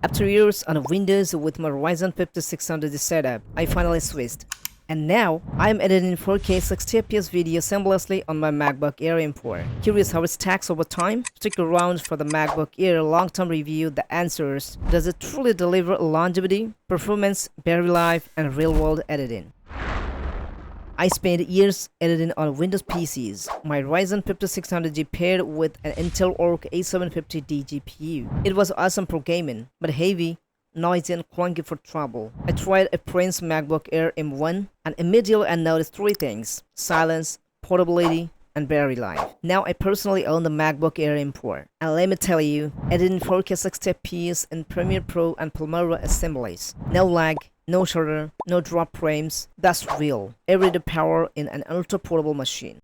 After years on Windows with my Ryzen 5600 setup, I finally switched. And now, I'm editing 4K 60fps video seamlessly on my MacBook Air M4. Curious how it stacks over time? Stick around for the MacBook Air long-term review that answers, does it truly deliver longevity, performance, battery life, and real-world editing? I spent years editing on Windows PCs. My Ryzen 5600G paired with an Intel Arc A750D GPU. It was awesome for gaming, but heavy, noisy, and clunky for travel. I tried a Prince MacBook Air M1 and immediately I noticed three things: silence, portability, and battery life. Now I personally own the MacBook Air M4, and let me tell you, editing 4K 60fps in Premiere Pro and Filmora assemblies. No lag, no shutter, no drop frames. That's real, everyday power in an ultra-portable machine.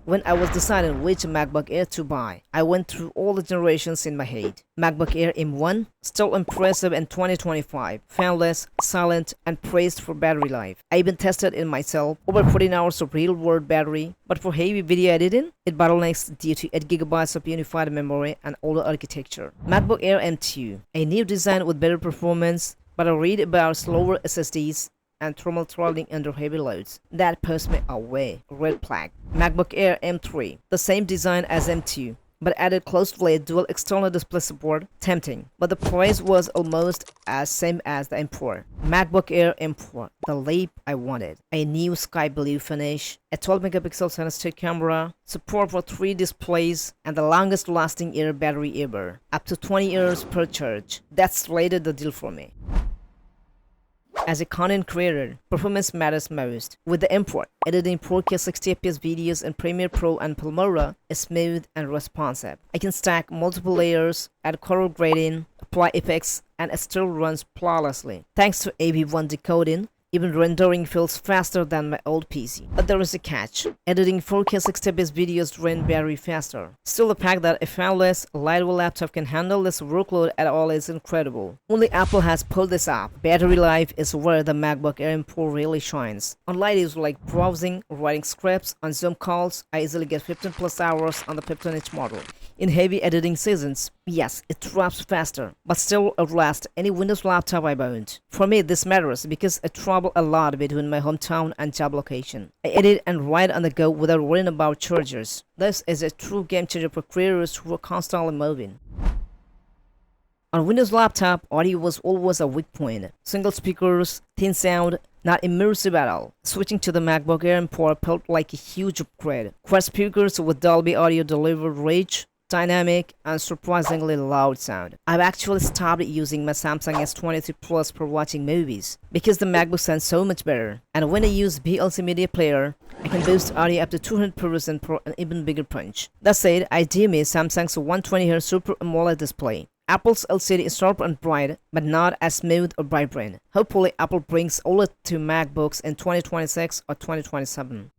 When I was deciding which MacBook Air to buy, I went through all the generations in my head. MacBook Air M1, still impressive in 2025, fanless, silent, and praised for battery life. I even tested it myself, over 14 hours of real-world battery, but for heavy video editing, it bottlenecks due to 8GB of unified memory and older architecture. MacBook Air M2, a new design with better performance, but I read about slower SSDs and thermal throttling under heavy loads. That pushed me away. Red flag. MacBook Air M3, the same design as M2, but added closed-blade dual external display support. Tempting, but the price was almost as same as the M4. MacBook Air M4, the leap I wanted. A new sky blue finish, a 12-megapixel solid-state camera, support for 3 displays, and the longest-lasting Air battery ever, up to 20 years per charge. That's rated the deal for me. As a content creator, performance matters most. With the M4, editing 4K 60fps videos in Premiere Pro and Filmora is smooth and responsive. I can stack multiple layers, add color grading, apply effects, and it still runs flawlessly. Thanks to AV1 decoding, even rendering feels faster than my old PC. But there is a catch. Editing 4K 60fps videos drain battery faster. Still, the fact that a fanless, lightweight laptop can handle this workload at all is incredible. Only Apple has pulled this off. Battery life is where the MacBook Air M4 really shines. On light use like browsing, writing scripts, on Zoom calls, I easily get 15 plus hours on the 15-inch model. In heavy editing seasons, yes, it drops faster, but still outlasts any Windows laptop I've owned. For me, this matters because I travel a lot between my hometown and job location. I edit and write on the go without worrying about chargers. This is a true game changer for creators who are constantly moving. On Windows laptop, audio was always a weak point. Single speakers, thin sound, not immersive at all. Switching to the MacBook Air M4 felt like a huge upgrade. Quad speakers with Dolby Audio delivered rich, dynamic, and surprisingly loud sound. I've actually stopped using my Samsung S23 Plus for watching movies because the MacBook sounds so much better. And when I use VLC Media Player, I can boost audio up to 200% for an even bigger punch. That said, I do miss Samsung's 120Hz Super AMOLED display. Apple's LCD is sharp and bright, but not as smooth or vibrant. Hopefully, Apple brings OLED to MacBooks in 2026 or 2027.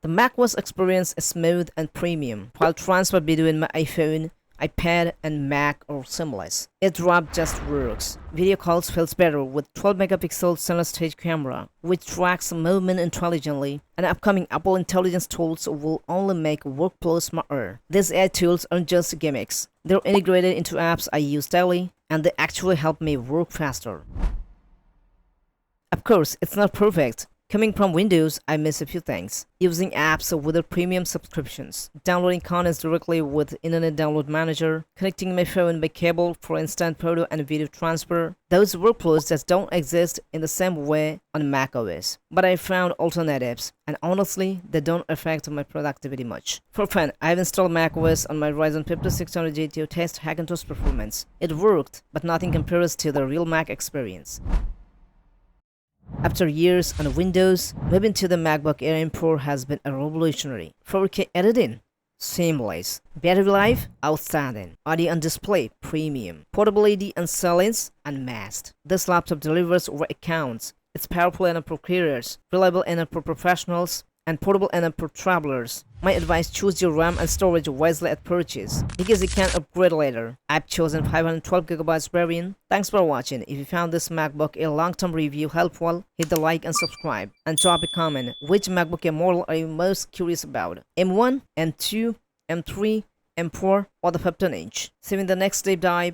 The macOS experience is smooth and premium, while transfer between my iPhone, iPad, and Mac are seamless. AirDrop just works. Video calls feels better with 12-megapixel solid-state camera, which tracks movement intelligently, and upcoming Apple Intelligence tools will only make workflows smarter. These AI tools aren't just gimmicks. They're integrated into apps I use daily, and they actually help me work faster. Of course, it's not perfect. Coming from Windows, I miss a few things. Using apps without premium subscriptions, downloading contents directly with Internet Download Manager, connecting my phone by cable for instant photo and video transfer. Those workflows just don't exist in the same way on macOS. But I found alternatives, and honestly, they don't affect my productivity much. For fun, I've installed macOS on my Ryzen 5600G to test Hackintosh performance. It worked, but nothing compares to the real Mac experience. After years on Windows, moving to the MacBook Air M4 has been a revolutionary. 4K editing, seamless. Battery life, outstanding. Audio on display, premium. Portability and silence, unmatched. This laptop delivers what it counts. It's powerful enough for creators, reliable enough for professionals, and portable enough for travelers. My advice: choose your RAM and storage wisely at purchase, because you can upgrade later. I've chosen 512GB variant. Thanks for watching. If you found this MacBook Air long-term review helpful, hit the like and subscribe, and drop a comment. Which MacBook Air model are you most curious about? M1, M2, M3, M4 or the 15-inch. See you in the next deep dive.